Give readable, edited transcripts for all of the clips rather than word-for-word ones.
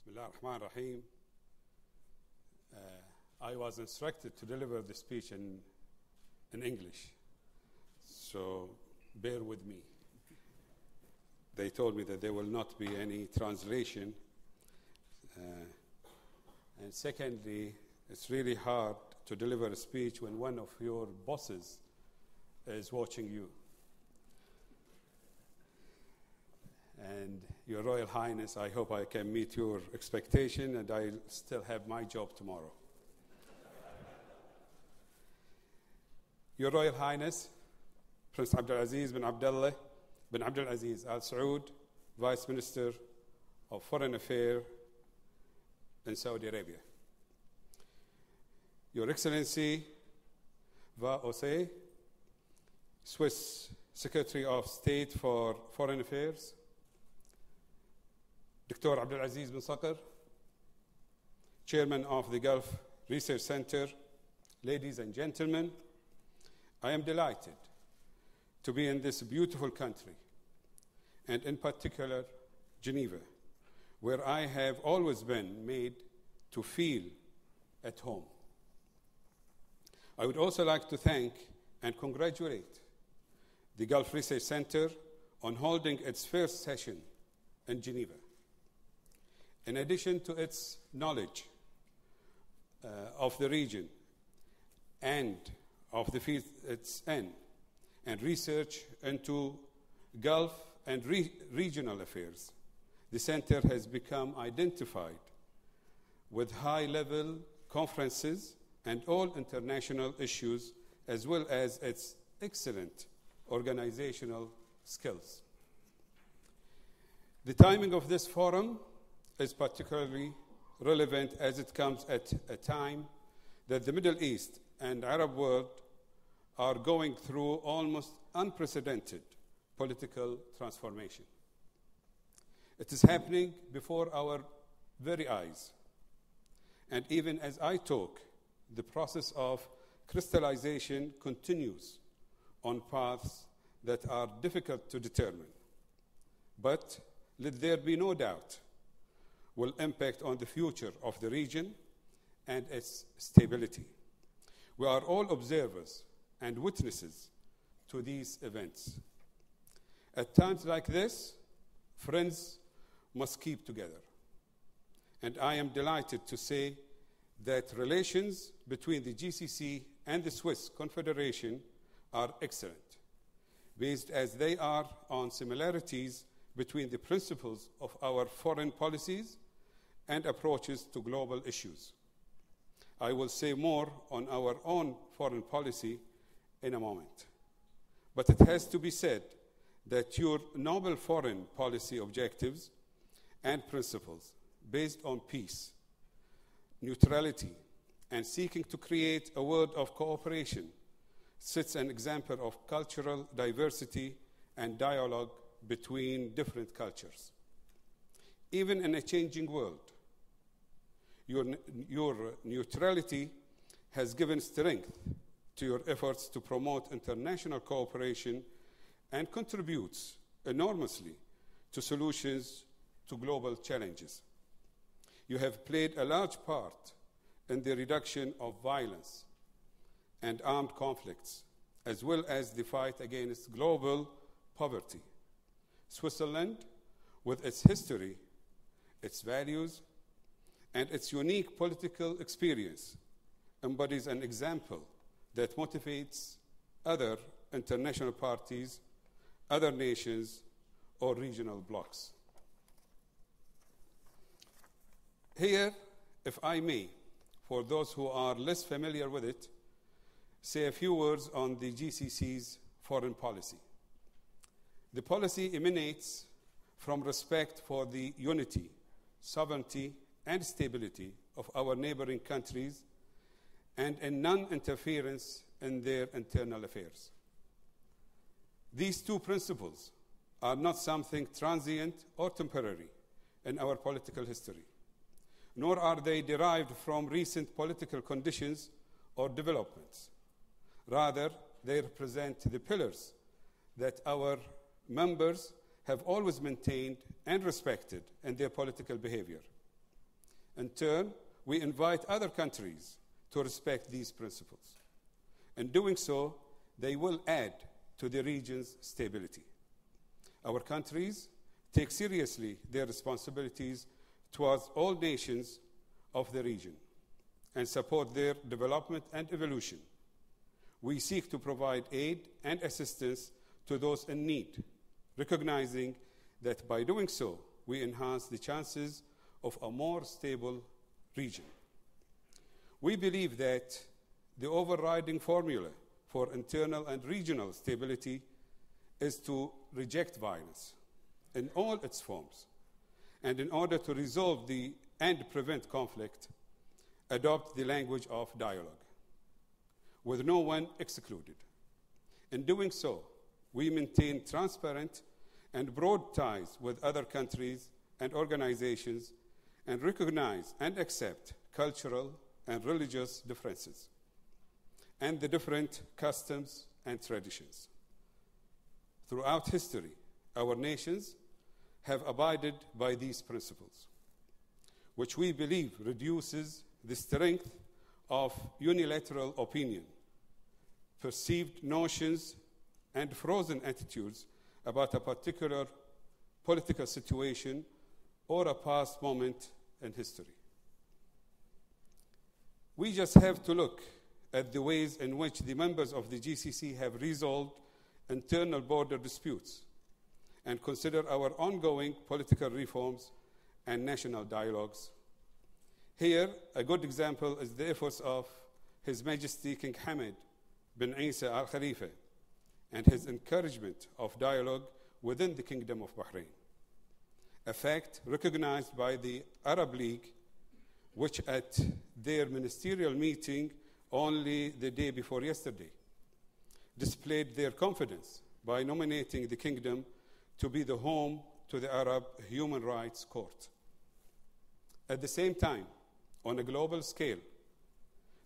Bismillah ar-Rahman ar-Rahim. I was instructed to deliver the speech in English, so bear with me. They told me that there will not be any translation. And secondly, it's really hard to deliver a speech when one of your bosses is watching you. And Your Royal Highness, I hope I can meet your expectation, and I still have my job tomorrow. Your Royal Highness, Prince Abdul Aziz bin Abdullah bin Abdul Aziz Al Saud, Vice Minister of Foreign Affairs in Saudi Arabia. Your Excellency, Va Ose, Swiss Secretary of State for Foreign Affairs, Dr. Abdul Aziz bin Saqr, Chairman of the Gulf Research Center, ladies and gentlemen, I am delighted to be in this beautiful country, and in particular, Geneva, where I have always been made to feel at home. I would also like to thank and congratulate the Gulf Research Center on holding its first session in Geneva. In addition to its knowledge of the region and of the field it's in, and research into Gulf and regional affairs, the center has become identified with high-level conferences and all international issues, as well as its excellent organizational skills. The timing of this forum is particularly relevant as it comes at a time that the Middle East and Arab world are going through almost unprecedented political transformation. It is happening before our very eyes. And even as I talk, the process of crystallization continues on paths that are difficult to determine, but let there be no doubt will impact on the future of the region and its stability. We are all observers and witnesses to these events. At times like this, friends must keep together. And I am delighted to say that relations between the GCC and the Swiss Confederation are excellent, based as they are on similarities between the principles of our foreign policies and approaches to global issues. I will say more on our own foreign policy in a moment. But it has to be said that your noble foreign policy objectives and principles based on peace, neutrality, and seeking to create a world of cooperation sets an example of cultural diversity and dialogue between different cultures. Even in a changing world, your neutrality has given strength to your efforts to promote international cooperation and contributes enormously to solutions to global challenges. You have played a large part in the reduction of violence and armed conflicts, as well as the fight against global poverty. Switzerland, with its history, its values, and its unique political experience, embodies an example that motivates other international parties, other nations, or regional blocs. Here, if I may, for those who are less familiar with it, say a few words on the GCC's foreign policy. The policy emanates from respect for the unity, sovereignty, and stability of our neighboring countries and in non-interference in their internal affairs. These two principles are not something transient or temporary in our political history, nor are they derived from recent political conditions or developments. Rather, they represent the pillars that our members have always maintained and respected in their political behavior. In turn, we invite other countries to respect these principles. In doing so, they will add to the region's stability. Our countries take seriously their responsibilities towards all nations of the region and support their development and evolution. We seek to provide aid and assistance to those in need, recognizing that by doing so, we enhance the chances of a more stable region. We believe that the overriding formula for internal and regional stability is to reject violence in all its forms, and in order to resolve and prevent conflict, adopt the language of dialogue, with no one excluded. In doing so, we maintain transparent and broad ties with other countries and organizations and recognize and accept cultural and religious differences and the different customs and traditions. Throughout history, our nations have abided by these principles, which we believe reduces the strength of unilateral opinion, perceived notions, and frozen attitudes about a particular political situation or a past moment in history. We just have to look at the ways in which the members of the GCC have resolved internal border disputes and consider our ongoing political reforms and national dialogues. Here, a good example is the efforts of His Majesty King Hamad bin Isa Al Khalifa and his encouragement of dialogue within the Kingdom of Bahrain, a fact recognized by the Arab League, which at their ministerial meeting only the day before yesterday displayed their confidence by nominating the kingdom to be the home to the Arab Human Rights Court. At the same time, on a global scale,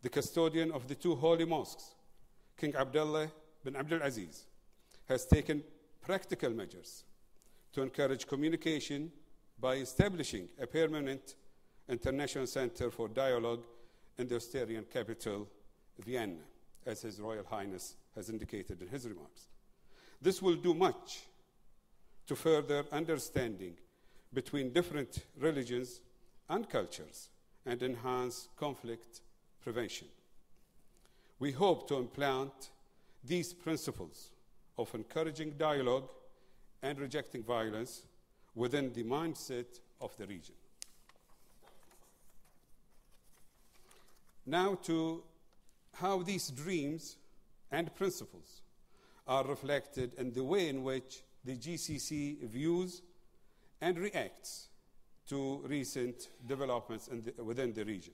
the custodian of the two holy mosques, King Abdullah bin Abdul Aziz, has taken practical measures to encourage communication by establishing a permanent international center for dialogue in the Austrian capital, Vienna, as His Royal Highness has indicated in his remarks. This will do much to further understanding between different religions and cultures and enhance conflict prevention. We hope to implant these principles of encouraging dialogue and rejecting violence within the mindset of the region. Now to how these dreams and principles are reflected in the way in which the GCC views and reacts to recent developments within the region.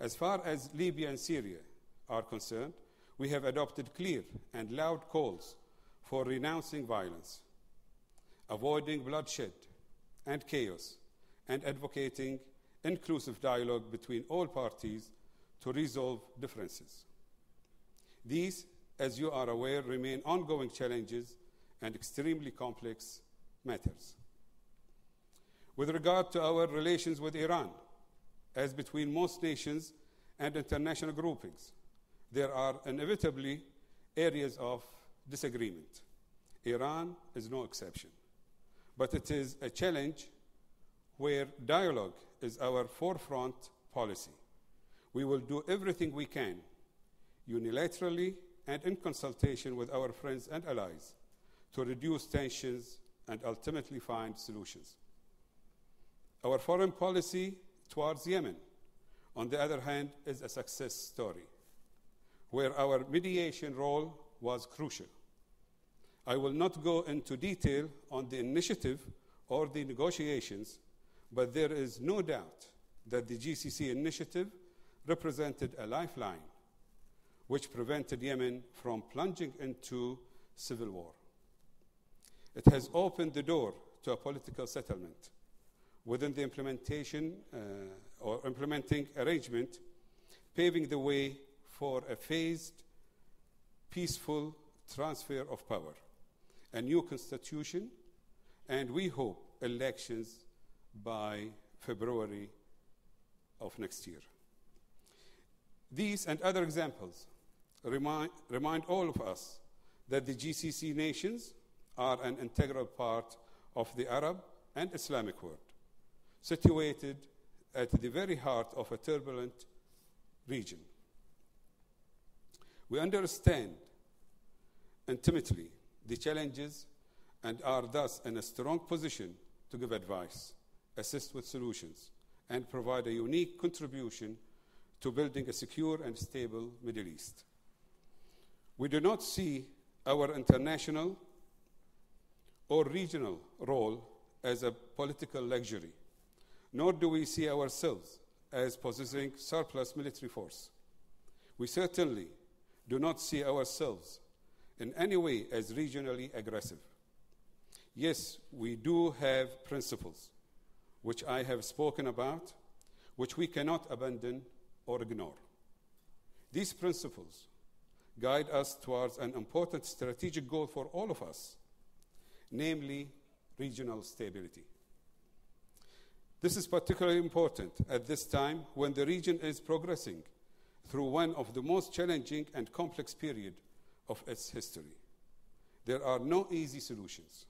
As far as Libya and Syria are concerned, we have adopted clear and loud calls for renouncing violence, avoiding bloodshed and chaos, and advocating inclusive dialogue between all parties to resolve differences. These, as you are aware, remain ongoing challenges and extremely complex matters. With regard to our relations with Iran, as between most nations and international groupings, there are inevitably areas of disagreement. Iran is no exception, but it is a challenge where dialogue is our forefront policy. We will do everything we can, unilaterally and in consultation with our friends and allies, to reduce tensions and ultimately find solutions. Our foreign policy towards Yemen, on the other hand, is a success story, where our mediation role was crucial. I will not go into detail on the initiative or the negotiations, but there is no doubt that the GCC initiative represented a lifeline which prevented Yemen from plunging into civil war. It has opened the door to a political settlement within the implementing arrangement, paving the way for a phased, peaceful transfer of power, a new constitution, and we hope elections by February of next year. These and other examples remind all of us that the GCC nations are an integral part of the Arab and Islamic world, situated at the very heart of a turbulent region. We understand intimately the challenges and are thus in a strong position to give advice, assist with solutions, and provide a unique contribution to building a secure and stable Middle East. We do not see our international or regional role as a political luxury, nor do we see ourselves as possessing surplus military force. We certainly do not see ourselves in any way as regionally aggressive. Yes, we do have principles, which I have spoken about, which we cannot abandon or ignore. These principles guide us towards an important strategic goal for all of us, namely regional stability. This is particularly important at this time when the region is progressing through one of the most challenging and complex periods of its history. There are no easy solutions,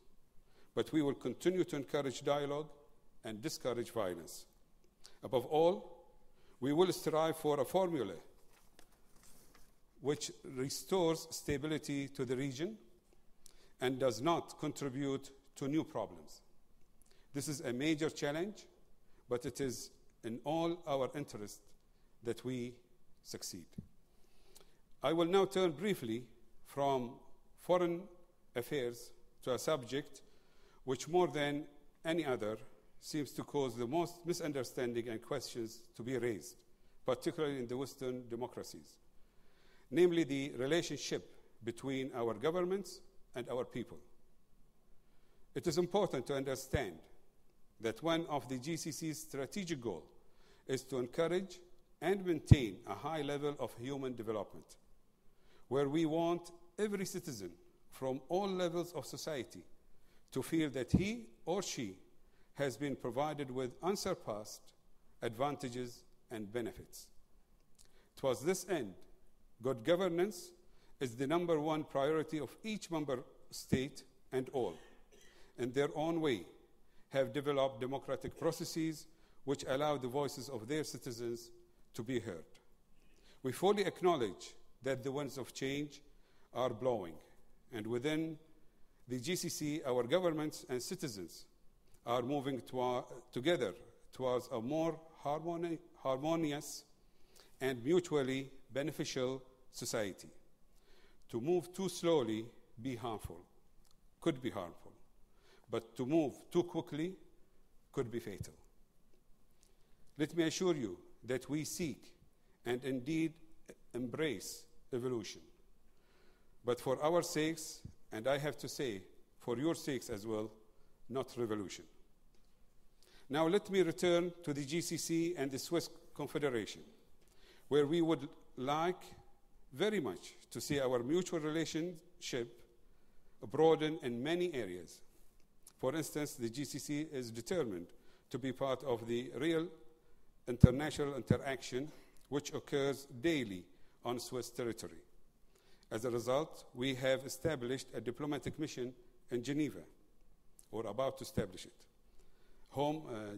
but we will continue to encourage dialogue and discourage violence. Above all, we will strive for a formula which restores stability to the region and does not contribute to new problems. This is a major challenge, but it is in all our interest that we succeed. I will now turn briefly from foreign affairs to a subject which more than any other seems to cause the most misunderstanding and questions to be raised, particularly in the Western democracies, namely the relationship between our governments and our people. It is important to understand that one of the GCC's strategic goals is to encourage and maintain a high level of human development, where we want every citizen from all levels of society to feel that he or she has been provided with unsurpassed advantages and benefits. Towards this end, good governance is the number one priority of each member state, and all, in their own way, have developed democratic processes which allow the voices of their citizens to be heard. We fully acknowledge that the winds of change are blowing, and within the GCC, our governments and citizens are moving together towards a more harmonious and mutually beneficial society. To move too slowly could be harmful, but to move too quickly could be fatal. Let me assure you that we seek and indeed embrace evolution, but for our sakes, and I have to say, for your sakes as well, not revolution. Now let me return to the GCC and the Swiss Confederation, where we would like very much to see our mutual relationship broaden in many areas. For instance, the GCC is determined to be part of the real international interaction which occurs daily on Swiss territory. As a result, we have established a diplomatic mission in Geneva, or about to establish it.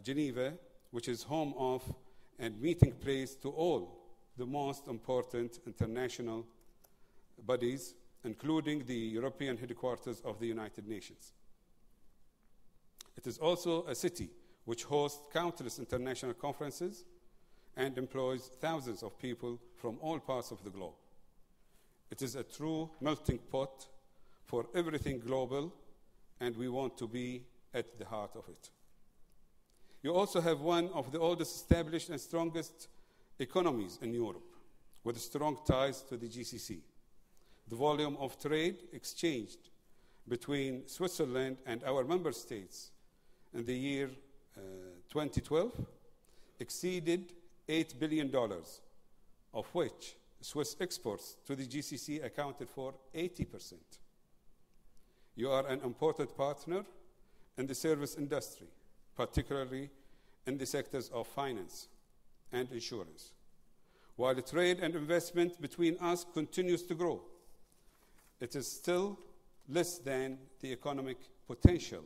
Geneva, which is home of and meeting place to all the most important international bodies, including the European headquarters of the United Nations. It is also a city which hosts countless international conferences and employs thousands of people from all parts of the globe. It is a true melting pot for everything global, and we want to be at the heart of it. You also have one of the oldest established and strongest economies in Europe, with strong ties to the GCC. The volume of trade exchanged between Switzerland and our member states in the year 2012 exceeded $8 billion, of which Swiss exports to the GCC accounted for 80%. You are an important partner in the service industry, particularly in the sectors of finance, and insurance. While trade and investment between us continues to grow, it is still less than the economic potential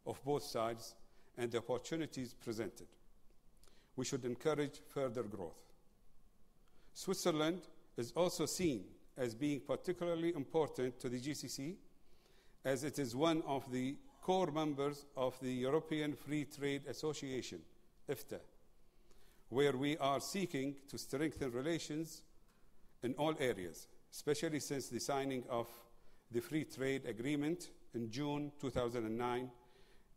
of both sides and the opportunities presented. We should encourage further growth. Switzerland is also seen as being particularly important to the GCC, as it is one of the core members of the European Free Trade Association, EFTA, where we are seeking to strengthen relations in all areas, especially since the signing of the Free Trade Agreement in June 2009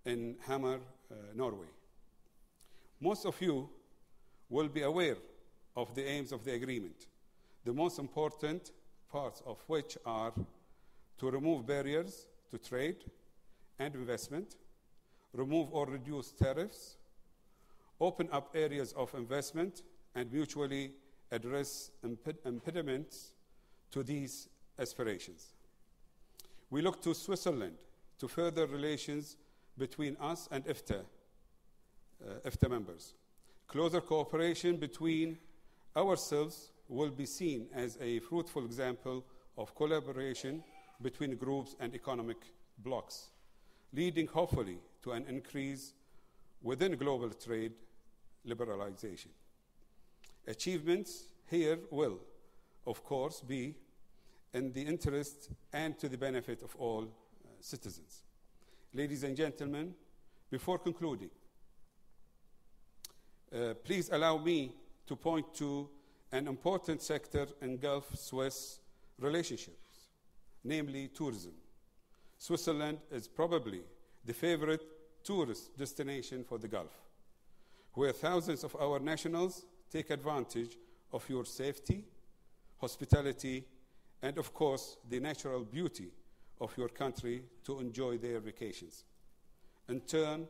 in Hamar, Norway. Most of you will be aware of the aims of the agreement, the most important parts of which are to remove barriers to trade and investment, remove or reduce tariffs, open up areas of investment, and mutually address impediments to these aspirations. We look to Switzerland to further relations between us and EFTA members. Closer cooperation between ourselves will be seen as a fruitful example of collaboration between groups and economic blocs, leading hopefully to an increase within global trade liberalization. Achievements here will, of course, be in the interest and to the benefit of all citizens. Ladies and gentlemen, before concluding, please allow me to point to an important sector in Gulf-Swiss relationships, namely tourism. Switzerland is probably the favorite tourist destination for the Gulf, where thousands of our nationals take advantage of your safety, hospitality, and of course, the natural beauty of your country to enjoy their vacations. In turn,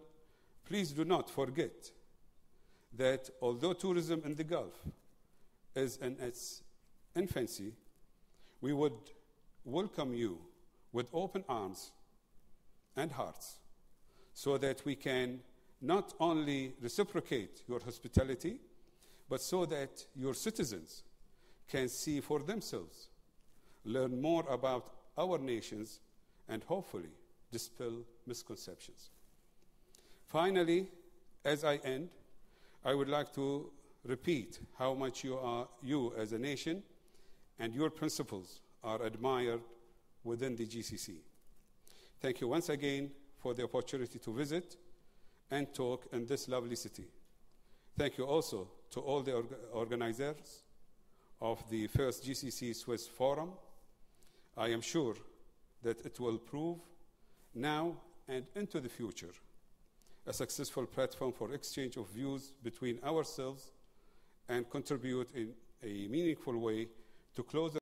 please do not forget that although tourism in the Gulf is in its infancy, we would welcome you with open arms and hearts so that we can not only reciprocate your hospitality, but so that your citizens can see for themselves, learn more about our nations, and hopefully dispel misconceptions. Finally, as I end, I would like to repeat how much you as a nation and your principles are admired within the GCC. Thank you once again for the opportunity to visit and talk in this lovely city. Thank you also to all the organizers of the first GCC-Swiss Forum. I am sure that it will prove now and into the future a successful platform for exchange of views between ourselves and contribute in a meaningful way to closer